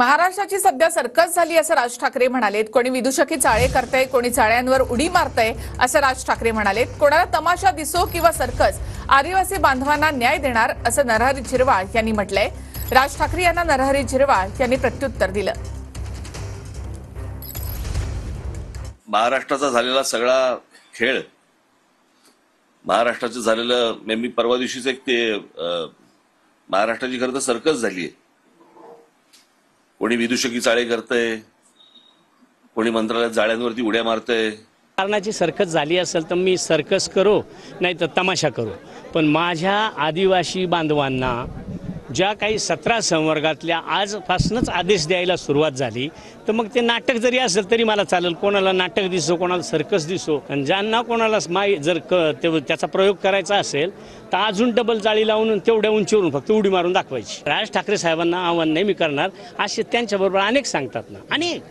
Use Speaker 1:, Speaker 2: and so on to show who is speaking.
Speaker 1: महाराष्ट्राची सध्या सर्कस झाली असं राज ठाकरे म्हणालेत। कोणी विदूषकी चाळे करतंय, कोणी चाळ्यांवर उडी मारतंय असं राज ठाकरे म्हणालेत। कोणाला तमाशा दिसो किंवा सर्कस, आदिवासी बांधवांना न्याय देणार असं नरहरी झिरवाळ यांनी म्हटलंय। राज ठाकरे यांना नरहरी झिरवाळ यांनी प्रत्युत्तर दिलं।
Speaker 2: महाराष्ट्राचा झालेला सगळा खेळ, महाराष्ट्राचं झालेलं मी परवा दिवशीच एक ते महाराष्ट्राची खरं तर सर्कस झालीय। कोणी विदूषकी चाळे करतंय, कोणी मंत्रालयात जाळ्यांवरती उड्या मारतंय।
Speaker 3: कारणाची सर्कस झाली असेल तर मी सर्कस करू, नाही तर तमाशा करू, पण माझ्या आदिवासी बांधवांना ज्या काही 17 संवर्गातल्या आजपासूनच आदेश द्यायला सुरुवात झाली, तर मग ते नाटक जरी असेल तरी मला चालेल। कोणाला नाटक दिसो, कोणाला सर्कस दिसो, आणि ज्यांना कोणाला जर त्याचा प्रयोग करायचा असेल तर अजून डबल जाळी लावून तेवढ्या उंचीवरून फक्त उडी मारून दाखवायची। राज ठाकरे साहेबांना आव्हान नाही मी करणार, असे त्यांच्याबरोबर अनेक सांगतात ना, अनेक